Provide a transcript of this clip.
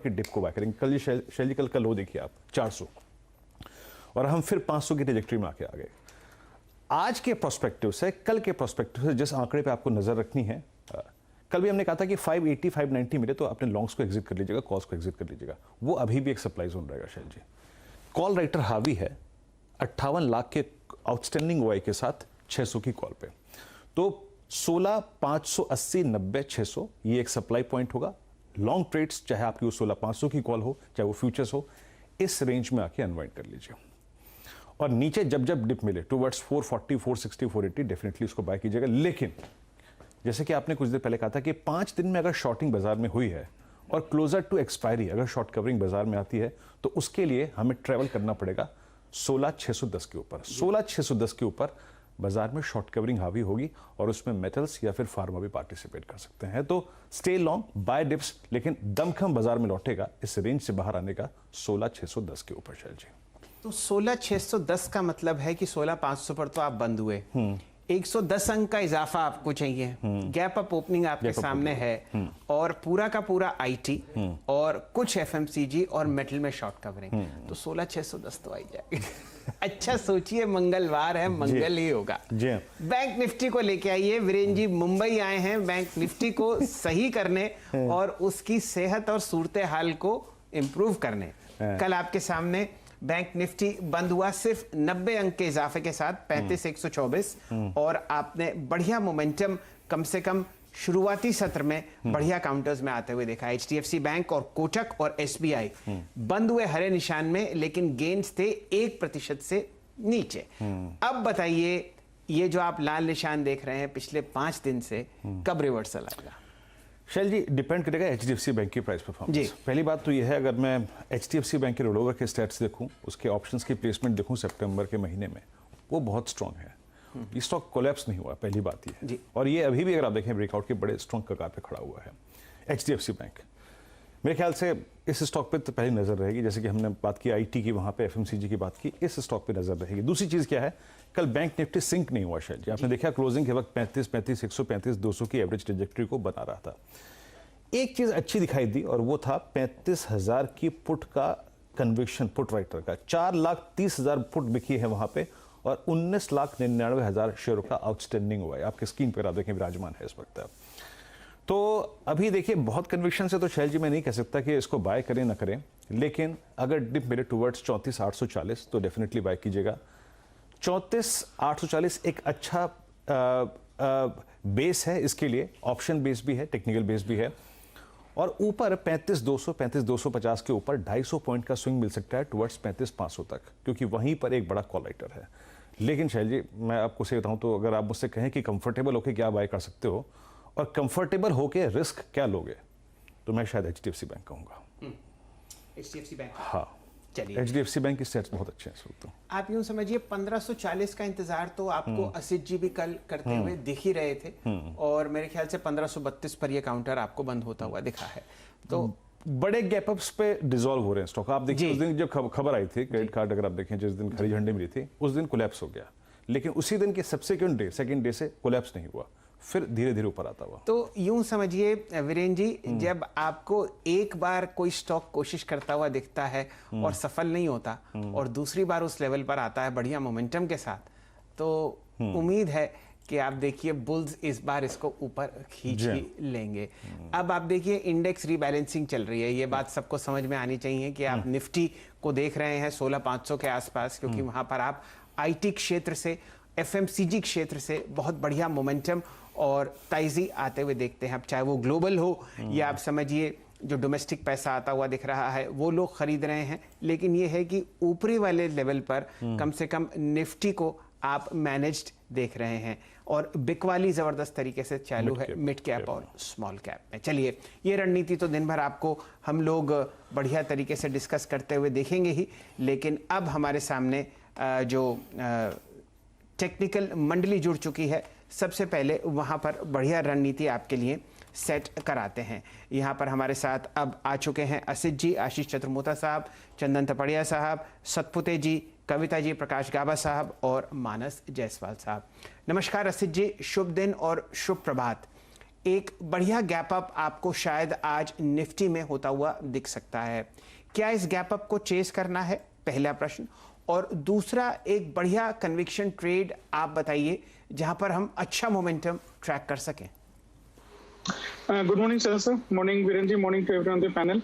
कि डिप को बाय करेंगे। कल शैली कल का लो देखिए आप 400 और हम फिर 500 की ट्रेजेक्टरी में आके आ गए। आज के प्रोस्पेक्टिव से, कल के प्रोस्पेक्टिव से जिस आंकड़े पे आपको नजर रखनी है, कल भी हमने कहा था कि 580 590 मिले तो अपने लॉन्ग्स को एग्जिट कर लीजिएगा, कॉल्स को एग्जिट कर लीजिएगा। वो अभी भी एक सप्लाई जोन रहेगा शैल जी। कॉल राइटर हावी है 58 लाख के आउटस्टैंडिंग ओआई के साथ 600 की कॉल पे, तो 16 580 90 600 ये एक सप्लाई पॉइंट होगा। लॉन्ग ट्रेड्स चाहे आपकी वो 16 500 की कॉल हो चाहे वो फ्यूचर्स हो, इस रेंज में आके अनवाइंड कर लीजिए। और नीचे जब जब डिप मिले टुवर्ड्स 440 460 480 डेफिनेटली उसको बाय कीजिएगा। लेकिन जैसे कि आपने कुछ देर पहले कहा था कि 5 दिन में अगर शॉर्टिंग बाजार में हुई है और क्लोजर टू एक्सपायरी अगर शॉर्ट कवरिंग बाजार में आती है तो उसके लिए हमें ट्रेवल करना पड़ेगा 16,610 के ऊपर। 16,610 के ऊपर बाजार में शॉर्ट कवरिंग हावी होगी और उसमें मेटल्स या फिर फार्मा भी पार्टिसिपेट कर सकते हैं। तो स्टे लॉन्ग, बाय डिप्स, लेकिन दमखम बाजार में लौटेगा इस रेंज से बाहर आने का 16,610 के ऊपर शैल जी। तो 16,610 का मतलब है कि 16,500 पर तो आप बंद हुए, 110 अंक का इजाफा आपको चाहिए। गैप अप ओपनिंग आपके सामने है और पूरा का पूरा आईटी और कुछ एफएमसीजी और मेटल में शॉर्ट कवरिंग, तो 16,610 तो आई जाएगी। अच्छा सोचिए, मंगलवार है, मंगल ही होगा। बैंक निफ्टी को लेके आइए वीरेन जी, मुंबई आए हैं बैंक निफ्टी को सही करने और उसकी सेहत और सूरत हाल को इंप्रूव करने। कल आपके सामने बैंक निफ्टी बंद हुआ सिर्फ 90 अंक के इजाफे के साथ 35,124 और आपने बढ़िया मोमेंटम कम से कम शुरुआती सत्र में बढ़िया काउंटर्स में आते हुए देखा। एचडीएफसी बैंक और कोटक और एसबीआई बंद हुए हरे निशान में, लेकिन गेन्स थे 1% से नीचे। अब बताइए, ये जो आप लाल निशान देख रहे हैं पिछले 5 दिन से, कब रिवर्सल आएगा? शैल जी, डिपेंड करेगा एचडीएफसी बैंक की प्राइस परफॉर्मेंस। पहली बात तो यह है, अगर मैं एचडीएफसी बैंक के रोलओवर के स्टैट्स देखूं, उसके ऑप्शंस की प्लेसमेंट देखूं सितंबर के महीने में, वो बहुत स्ट्रांग है। ये स्टॉक कोलैप्स नहीं हुआ, पहली बात ये है। और ये अभी भी अगर आप देखें ब्रेकआउट के बड़े स्ट्रांग कगार पे खड़ा हुआ है एचडीएफसी बैंक। मेरे ख्याल से इस स्टॉक पे तो पहली नजर रहेगी, जैसे कि हमने बात की आईटी की, वहां पे एफएमसीजी की बात की, इस स्टॉक पे नजर रहेगी। दूसरी चीज क्या है, कल बैंक निफ्टी सिंक नहीं हुआ शैल जी। आपने देखा क्लोजिंग के वक्त 35 135 200 की एवरेज ट्रेजेक्टरी को बना रहा था। एक चीज अच्छी दिखाई दी और वो था 35,000 की पुट का कन्विक्शन, पुट राइटर का 4,30,000 पुट बिकी है वहां पे और 19,99,000 शेयरों का आउटस्टैंडिंग हुआ है। आपके स्क्रीन पर आप देखें विराजमान है इस वक्त। तो अभी देखिए बहुत कन्विक्शन से तो शैल जी मैं नहीं कह सकता कि इसको बाय करें ना करें, लेकिन अगर डिप मिले टुवर्ड्स 34,840 तो डेफिनेटली बाय कीजिएगा। 34,840 एक अच्छा बेस है इसके लिए, ऑप्शन बेस भी है, टेक्निकल बेस भी है। और ऊपर 35,200 35,250 के ऊपर 250 पॉइंट का स्विंग मिल सकता है टुवर्ड्स 35,500 तक, क्योंकि वहीं पर एक बड़ा कॉल राइटर है। लेकिन शैल जी मैं आपको सही बताऊं तो अगर आप मुझसे कहें कि कंफर्टेबल होकर क्या बाय कर सकते हो और कंफर्टेबल होकर रिस्क क्या लोगे, तो मैं शायद एचडीएफसी बैंक कहूंगा। एचडीएफसी बैंक, हाँ चलिए, एचडीएफसी बैंक की स्टेट्स बहुत अच्छे हैं। तो आप यूं समझिए 1540 का इंतजार तो आपको असित जी भी कल करते हुए दिख ही रहे थे और मेरे ख्याल से 1532 पर ये काउंटर आपको बंद होता हुआ दिखा है। तो बड़े गैपअप्स पे डिसॉल्व हो रहे हैं स्टॉक। आप देखिए उस दिन जब खबर आई थी क्रेडिट कार्ड, अगर आप देखें जिस दिन हरी झंडी मिली थी उस दिन कोलैप्स हो गया, लेकिन उसी दिन के सब्सिक्वेंट डे सेकंड डे से कोलैप्स नहीं हुआ, फिर धीरे धीरे ऊपर आता हुआ। तो यूं समझिए वीरेन जी, जब आपको एक बार कोई स्टॉक कोशिश करता हुआ दिखता है और सफल नहीं होता और दूसरी बार उस लेवल पर आता है बढ़िया मोमेंटम के साथ, तो उम्मीद है कि आप देखिए बुल्स इस बार इसको ऊपर खींच ही लेंगे। अब आप देखिए इंडेक्स रीबैलेंसिंग चल रही है, ये बात सबको समझ में आनी चाहिए कि आप निफ्टी को देख रहे हैं 16,500 के आसपास, क्योंकि वहां पर आप आईटी क्षेत्र से, एफएमसीजी क्षेत्र से बहुत बढ़िया मोमेंटम और ताइजी आते हुए देखते हैं। अब चाहे वो ग्लोबल हो या आप समझिए जो डोमेस्टिक पैसा आता हुआ दिख रहा है वो लोग खरीद रहे हैं, लेकिन ये है कि ऊपरी वाले लेवल पर कम से कम निफ्टी को आप मैनेज्ड देख रहे हैं और बिकवाली जबरदस्त तरीके से चालू है मिड कैप और स्मॉल कैप में। चलिए, ये रणनीति तो दिन भर आपको हम लोग बढ़िया तरीके से डिस्कस करते हुए देखेंगे ही, लेकिन अब हमारे सामने जो टेक्निकल मंडली जुड़ चुकी है, सबसे पहले वहां पर बढ़िया रणनीति आपके लिए सेट कराते हैं। यहाँ पर हमारे साथ अब आ चुके हैं असित जी, आशीष चतुर्मोता साहब, चंदन तपड़िया साहब, सतपुते जी, कविता जी, प्रकाश गाबा साहब और मानस जायसवाल साहब। नमस्कार असित जी, शुभ दिन और शुभ प्रभात। एक बढ़िया गैप अप आपको शायद आज निफ्टी में होता हुआ दिख सकता है। क्या इस गैप अप को चेस करना है, पहला प्रश्न। और दूसरा, एक बढ़िया कन्विक्शन ट्रेड आप बताइए जहां पर हम अच्छा मोमेंटम ट्रैक कर सकें। Good morning, sir. Morning, Viren ji. Morning to everyone on the panel.